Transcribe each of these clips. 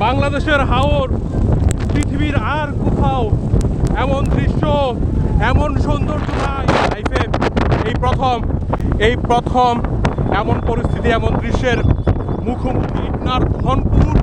বাংলাদেশের হাওর, পৃথিবীর আর কোথাও এমন দৃশ্য, এমন সৌন্দর্য নাই লাইফে। এই প্রথম এমন পরিস্থিতি, এমন দৃশ্যের মুখোমুখি ইটনার ধনপুর।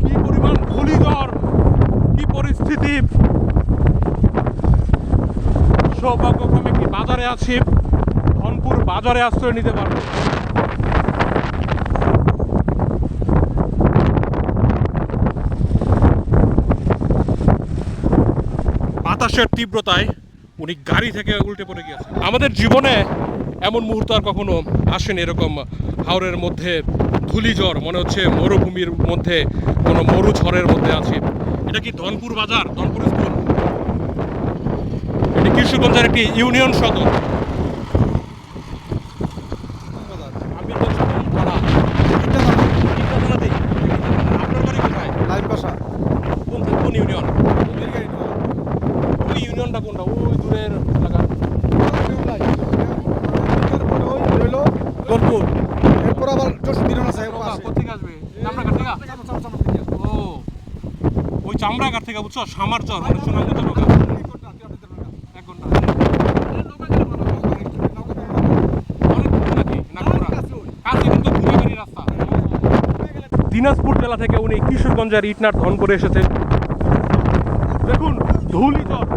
কি পরিমাণ ধূলিঝড়, কি পরিস্থিতি। সৌভাগ্যক্রমে কি বাজারে আছি, ধনপুর বাজারে আশ্রয় নিতে পারবো। বাতাসের তীব্রতায় উনি গাড়ি থেকে উল্টে পড়ে গিয়েছে। আমাদের জীবনে এমন মুহূর্ত আর কখনো আসেনি, এরকম হাওরের মধ্যে ধূলিঝড়, মনে হচ্ছে মরুভূমির মধ্যে কোনো মরুঝড়ের মধ্যে আছি। এটা কি ধনপুর বাজার, ধনপুর স্কুল? এটি কিশোরগঞ্জের একটি ইউনিয়ন সদর। আমি আপনার বাড়ি কোথায়? কোন ইউনিয়ন? ওই ইউনিয়নটা কোনটা? ওই দূরের এলাকা ধনপুর। এরপর আবার যশোর আছে। কোথেকে আসবে? চামড়াঘাট থেকে? ও, ওই চামড়াঘাট থেকে, বুঝছো, সামারচর মানে সুনামগঞ্জ নৌকা 1 ঘন্টা। দিনাজপুর জেলা থেকে উনি কিশোরগঞ্জের ইটনার ধনপুরে এসেছে। দেখুন ধূলিঝড়।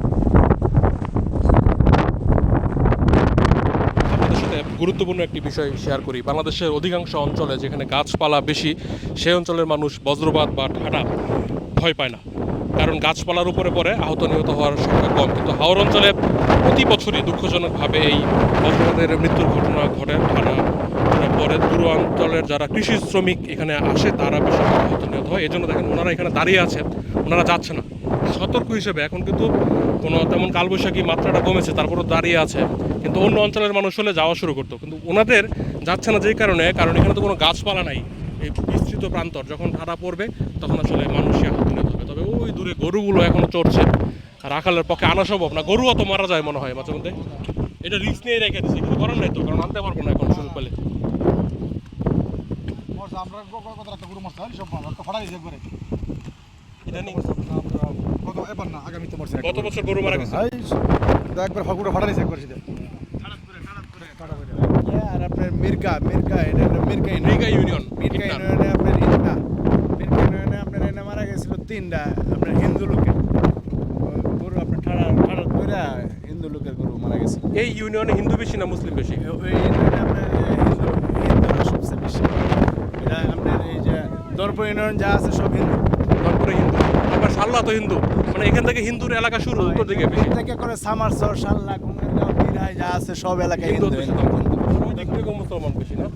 আপনাদের সাথে গুরুত্বপূর্ণ একটি বিষয় শেয়ার করি। বাংলাদেশের অধিকাংশ অঞ্চলে যেখানে গাছপালা বেশি, সেই অঞ্চলের মানুষ বজ্রপাত বা ঠাডা ভয় পায় না, কারণ গাছপালার উপরে পড়ে আহত নিহত হওয়ার সংখ্যা কম। কিন্তু হাওর অঞ্চলে প্রতি বছরই দুঃখজনকভাবে এই বজ্রপাতের মৃত্যুর ঘটনা ঘটে। ঠাডা পরে দূরাঞ্চলের যারা কৃষি শ্রমিক এখানে আসে তারা বেশি আহত নিহত হয়। এই জন্য দেখেন ওনারা এখানে দাঁড়িয়ে আছে, ওনারা যাচ্ছে না। সতর্ক হিসেবে এখন কিন্তু কোনো তেমন কালবৈশাখী মাত্রাটা কমেছে, তারপরও দাঁড়িয়ে আছে। কিন্তু অন্য অঞ্চলের মানুষ হলে যাওয়া শুরু করতো, কিন্তু ওনাদের যাচ্ছে না যেই কারণে এখানে তো কোনো গাছপালা নাই। এই বিস্তৃত প্রান্তর, যখন ঠাডা পড়বে তখন আসলে মানুষই আহত নিহত হবে। তবে ওই দূরে গরুগুলো এখনো চড়ছে, রাখালের পক্ষে আনা সম্ভব না। গরু অত মারা যায় মনে হয় মাঝে মধ্যে। এটা রিস্ক নিয়ে রেখে দিচ্ছি, কিছু করার নাই তো, কারণ আনতে পারবো না এখন শুরু পেলে। কত বছর গরু মারা গেছে? একবার ফাগুড়া ফাটা দিয়েছে একবার সেটা। আর আপনার মির্কা ইউনিয়নে আপনার এনে মারা গেছিল 3টা আপনার হিন্দু লোকের গরু। আপনার ঠাড়া ধরে হিন্দু লোকের গরু মারা গেছে। এই ইউনিয়নে হিন্দু বেশি না মুসলিম বেশি? এই ইউনিয়নে আপনার হিন্দুরা সবচেয়ে বেশি। এটা আপনার এই যে দর্প ইউনিয়ন যা আছে সব হিন্দু। ধনপুরে হিন্দু, আবার সাল্লা তো হিন্দু, মানে এখান থেকে হিন্দুর এলাকা শুরু, উত্তর দিকে বেশি। থেকে করে সামারসর, সাল্লা, কুমিরগাঁও, বিরাই যা আছে সব এলাকায় হিন্দু। ওই দিক থেকে মুসলমান বেশি না?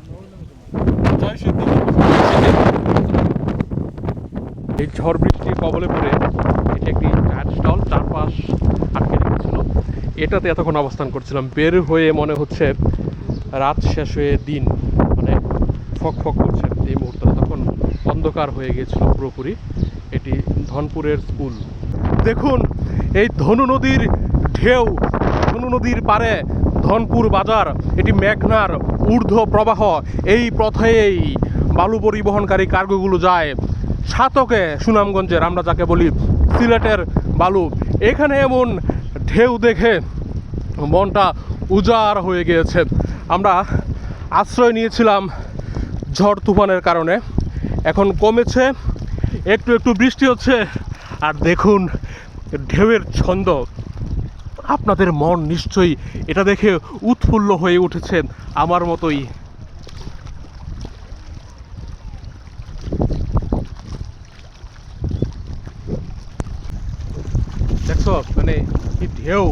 এই ঝড় বৃষ্টির কবলে পড়ে এটি একটি চায়ের স্টল, চারপাশ আটকে রেখেছিল। এটাতে এতক্ষণ অবস্থান করছিলাম। বের হয়ে মনে হচ্ছে রাত শেষ হয়ে দিন, মানে ফক ফক করছে এই মুহূর্তে। তখন অন্ধকার হয়ে গিয়েছিল পুরোপুরি। এটি ধনপুরের স্কুল। দেখুন এই ধনু নদীর ঢেউ, ধনু নদীর পারে ধনপুর বাজার। এটি মেঘনার ঊর্ধ্ব প্রবাহ। এই পথেই বালু পরিবহনকারী কার্গোগুলো যায় সাতকে, সুনামগঞ্জের, আমরা যাকে বলি সিলেটের বালু। এখানে এমন ঢেউ দেখে মনটা উজাড় হয়ে গিয়েছে। আমরা আশ্রয় নিয়েছিলাম ঝড় তুফানের কারণে, এখন কমেছে, একটু একটু বৃষ্টি হচ্ছে। আর দেখুন ঢেউয়ের ছন্দ, আপনাদের মন নিশ্চয়ই এটা দেখে উৎফুল্ল হয়ে উঠেছে আমার মতোই। দেখছো মানে কি ঢেউ।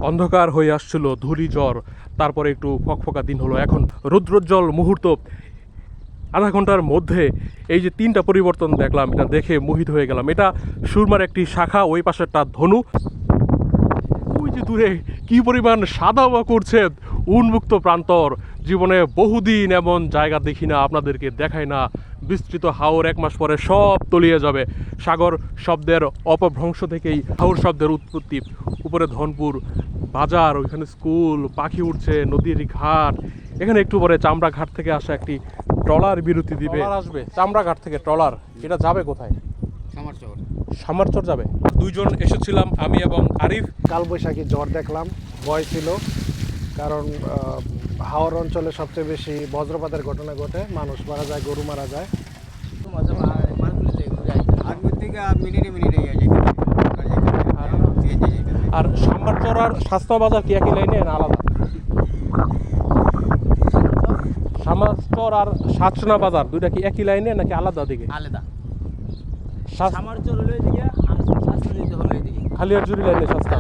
অন্ধকার হয়ে আসছিল, ধূলিঝড়, তারপরে একটু ফকফকা দিন হলো, এখন রৌদ্রোজ্জ্বল মুহূর্ত। আধা ঘন্টার মধ্যে এই যে 3টা পরিবর্তন দেখলাম, এটা দেখে মোহিত হয়ে গেলাম। এটা সুরমার একটি শাখা, ওই পাশেরটা ধনু। ওই যে দূরে কি পরিমাণ সাদা করছে উন্মুক্ত প্রান্তর। জীবনে বহুদিন এমন জায়গা দেখি না, আপনাদেরকে দেখাই না বিস্তৃত হাওর এক মাস পরে সব তলিয়ে যাবে। সাগর শব্দের অপভ্রংশ থেকেই হাওর শব্দের উৎপত্তি। উপরে ধনপুর বাজার, ওইখানে স্কুল, পাখি উঠছে, নদীর ঘাট। এখানে একটু পরে চামড়া ঘাট থেকে আসা একটি ট্রলার বিরতি দিবে, আসবে চামড়া ঘাট থেকে ট্রলার। এটা যাবে কোথায়? সামারচর যাবে। দুইজন এসেছিলাম, আমি এবং আরিফ। কালবৈশাখী ঝড় দেখলাম, ভয় ছিল, কারণ হাওর অঞ্চলে সবচেয়ে বেশি বজ্রপাতের ঘটনা ঘটে, মানুষ মারা যায়, গরু মারা যায়। আর সামারচর আর শাস্তা বাজার কি একই লাইনে না আলাদা? সামারচর আর সাতসোনা বাজার দুইটা কি একই লাইনে নাকি আলাদা দিকে? আলাদা। শাস- সামারচর হলো এদিকে আর শাস্ত্র দিতে হলো এদিকে। খালিয়ারজুড়ি লাইনে শাস্তা।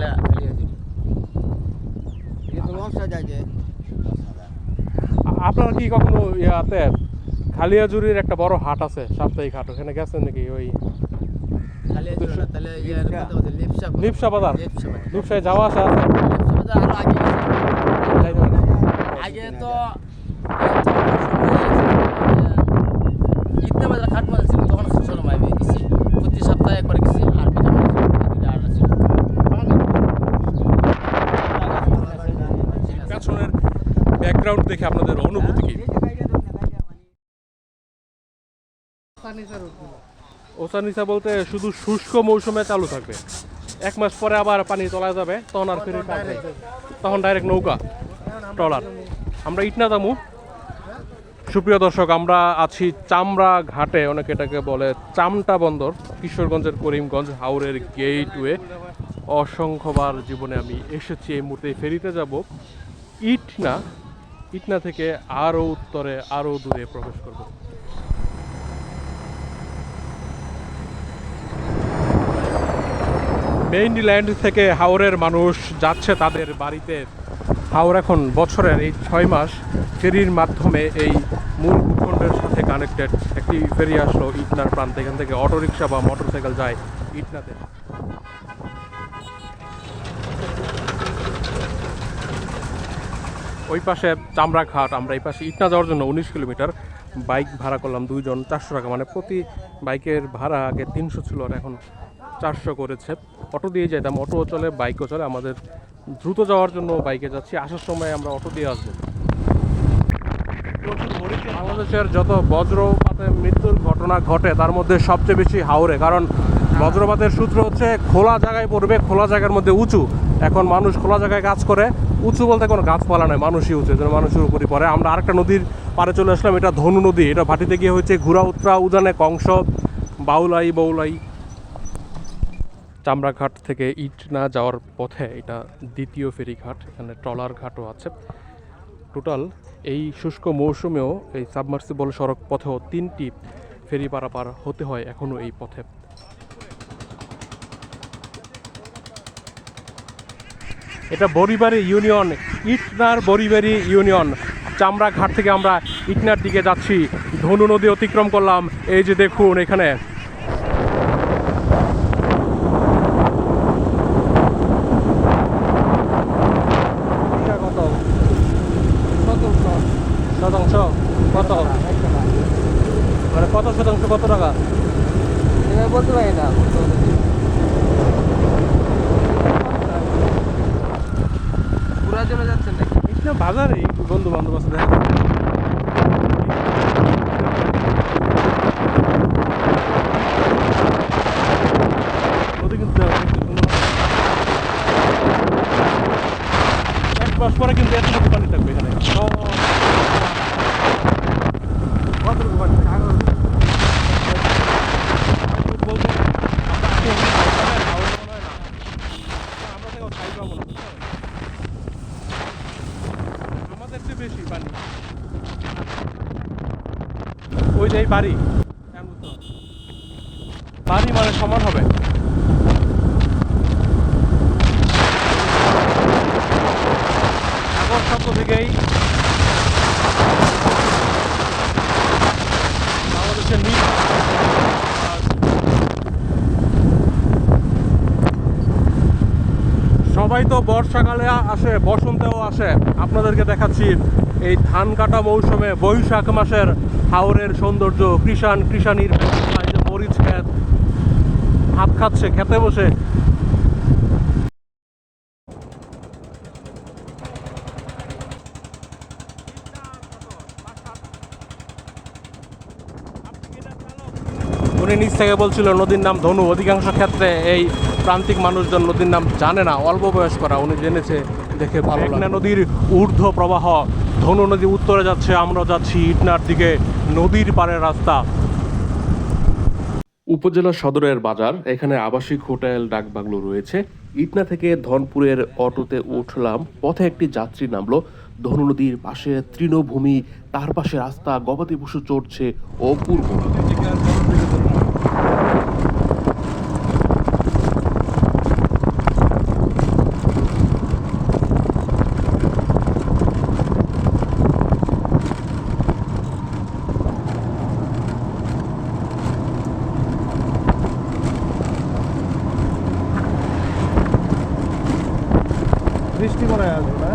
আপনারা কি কখনো ইয়াতে খালিয়াজুরির একটা বড় হাট আছে, সাপ্তাহিক হাট, ওখানে গেছেন নাকি? ওই খালিয়াজুড়ি না, তাহলে ইয়ার কথা বলতে লিপসা। লিপসা বাজার, লিপসা বাজার। লিপসায় যাওয়া আসা আছে? লিপসা বাজার আরো আগে গেছে। যাইতে হয় না? আগে তো ইতনা বাজার খাট বাজার ছিল, তখন চলো মাইবে গেছি। প্রতি সপ্তাহে একবার গেছি, আর পিঠা বাজার আর আছে। পেছনের ব্যাকগ্রাউন্ড দেখে আপনাদের অনুভূতি কি? ওসানিসা বলতে শুধু শুষ্ক মৌসুমে চালু থাকবে, এক মাস পরে আবার পানি তোলা যাবে, তখন আর ফেরি থাকবে, তখন ডাইরেক্ট নৌকা ট্রলার। আমরা ইটনা দামু। সুপ্রিয় দর্শক, আমরা আছি চামড়া ঘাটে, অনেকে এটাকে বলে চামটা বন্দর, কিশোরগঞ্জের করিমগঞ্জ হাওরের গেটওয়ে। অসংখ্যবার জীবনে আমি এসেছি। এই মুহূর্তে ফেরিতে যাব ইটনা। ইটনা থেকে আরও উত্তরে, আরও দূরে প্রবেশ করব। মেইনল্যান্ড থেকে হাওরের মানুষ যাচ্ছে তাদের বাড়িতে। হাওর এখন বছরের এই 6 মাস ফেরির মাধ্যমে এই মূল ভূখণ্ডের সাথে কানেক্টেড। একটি ফেরি আসলো ইটনার প্রান্তে, এখান থেকে অটোরিকশা বা মোটরসাইকেল যায় ইটনাতে। ওই পাশে চামড়া ঘাট, আমরা এই পাশে ইটনা যাওয়ার জন্য 19 কিলোমিটার বাইক ভাড়া করলাম, দুইজন 400 টাকা। মানে প্রতি বাইকের ভাড়া আগে 300 ছিল, আর এখন 400 করেছে। অটো দিয়ে যেতাম, অটোও চলে, বাইকও চলে। আমাদের দ্রুত যাওয়ার জন্য বাইকে যাচ্ছি, আসার সময় আমরা অটো দিয়ে আসবো। বাংলাদেশের যত বজ্রপাতে মৃত্যুর ঘটনা ঘটে তার মধ্যে সবচেয়ে বেশি হাওরে, কারণ বজ্রপাতের সূত্র হচ্ছে খোলা জায়গায় পড়বে, খোলা জায়গার মধ্যে উঁচু। এখন মানুষ খোলা জায়গায় কাজ করে, উঁচু বলতে কোনো গাছপালা নয়, মানুষই উঁচু, যেন মানুষের উপরই পড়ে। আমরা আরেকটা নদীর পাড়ে চলে আসলাম, এটা ধনু নদী। এটা ভাটিতে গিয়ে হচ্ছে ঘুরা উত্তরা, উজানে কংস, বাউলাই বৌলাই। চামড়াঘাট থেকে ইটনা যাওয়ার পথে এটা দ্বিতীয় ফেরিঘাট, এখানে ট্রলার ঘাটও আছে। টোটাল এই শুষ্ক মৌসুমেও এই সাবমার্সিবল সড়ক পথেও 3টি ফেরি পারাপার হতে হয় এখনও এই পথে। এটা বরিবাড়ি ইউনিয়ন, ইটনার বরিবাড়ি ইউনিয়ন। চামড়াঘাট থেকে আমরা ইটনার দিকে যাচ্ছি, ধনু নদী অতিক্রম করলাম। এই যে দেখুন এখানে শতাংশ কত, মানে কত শতাংশ কত টাকা বলতে পারি না। পুরা জমে যাচ্ছেন নাকি? এটা বাজারে বন্ধু বান্ধব আছে দেখা নদী, কিন্তু এক মাস পরে কিন্তু এতটুকু পানি থাকবে এখানে। কতটুকু পানি? আমাদের চেয়ে বেশি পানি। ওই যে বাড়ি, বাড়ি মানে সমান হবে। সাগর শব্দ থেকেই বাংলাদেশের নীল সবাই তো বর্ষাকালে আসে, বসন্তেও আসে। আপনাদেরকে দেখাচ্ছি এই ধান কাটা মৌসুমে বৈশাখ মাসের হাওরের সৌন্দর্য, কৃষাণীর ব্যবস্থা, এই যে মরিচ ক্ষেত, ভাত খাচ্ছে খেতে বসে। উনি নিচ থেকে বলছিল নদীর নাম ধনু। অধিকাংশ ক্ষেত্রে এই প্রান্তিক মানুষজন নদীর নাম জানে না, অল্প বয়স করা, উনি জেনেছে দেখে ভালো। মেঘনা নদীর ঊর্ধ্ব প্রবাহ, ধনু নদী উত্তরে যাচ্ছে, আমরা যাচ্ছি ইটনার দিকে, নদীর পাড়ের রাস্তা। উপজেলা সদরের বাজার, এখানে আবাসিক হোটেল ডাকবাংলো রয়েছে। ইটনা থেকে ধনপুরের অটোতে উঠলাম, পথে একটি যাত্রী নামলো। ধনু নদীর পাশে তৃণভূমি, তার পাশে রাস্তা, গবাদি পশু চড়ছে, অপূর্ব। বৃষ্টি মনে হয় আসবে না?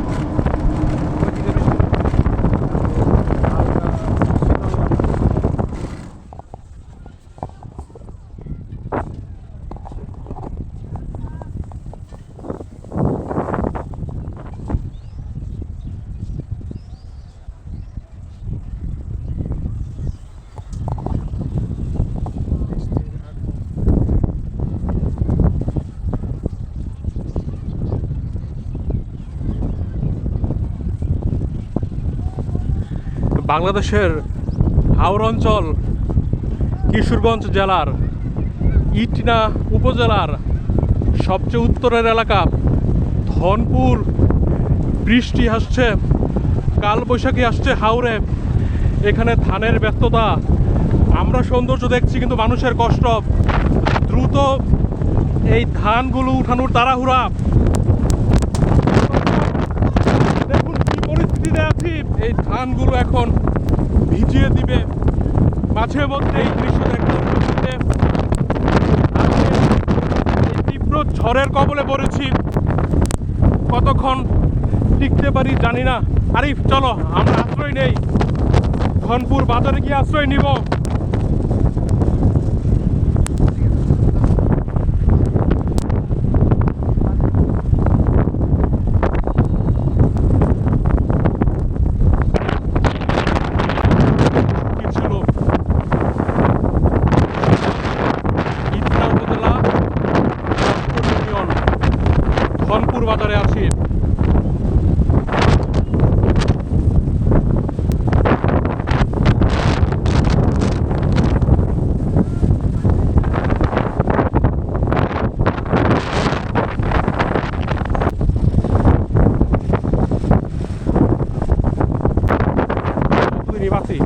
বাংলাদেশের হাওর অঞ্চল, কিশোরগঞ্জ জেলার ইটনা উপজেলার সবচেয়ে উত্তরের এলাকা ধনপুর। বৃষ্টি আসছে, কালবৈশাখী আসছে হাওরে। এখানে ধানের ব্যস্ততা, আমরা সৌন্দর্য দেখছি কিন্তু মানুষের কষ্ট। দ্রুত এই ধানগুলো উঠানোর তাড়াহুড়া। দেখুন কি পরিস্থিতিতে আছি, এই ধানগুলো এখন ভিজিয়ে দিবে। মাঝে মধ্যে এই দৃশ্য দেখতে তীব্র ঝড়ের কবলে পড়েছি, কতক্ষণ টিকতে পারি জানি না। আরিফ চলো আমরা আশ্রয় নেই, ধনপুর বাজারে গিয়ে আশ্রয় নিব। ধনপুর বাজারে আছি। নিবাসী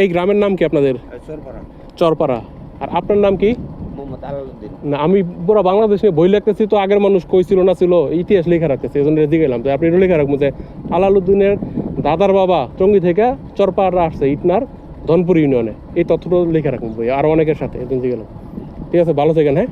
এই গ্রামের নাম কি আপনাদের? চরপাড়া। আর আপনার নাম কি? না, আমি পুরো বাংলাদেশ নিয়ে বই লিখতেছি তো, আগের মানুষ কইছিল না ছিল, ইতিহাস লেখা রাখতেছে, এই জন্য রেজি গেলাম। তো আপনি লেখা রাখবো যে আলালউদ্দিনের দাদার বাবা টঙ্গী থেকে চরপাড়া আসছে ইটনার ধনপুর ইউনিয়নে, এই তথ্যটা লেখা রাখবো বই, আর অনেকের সাথে গেলাম। ঠিক আছে, ভালো থাকেন। হ্যাঁ।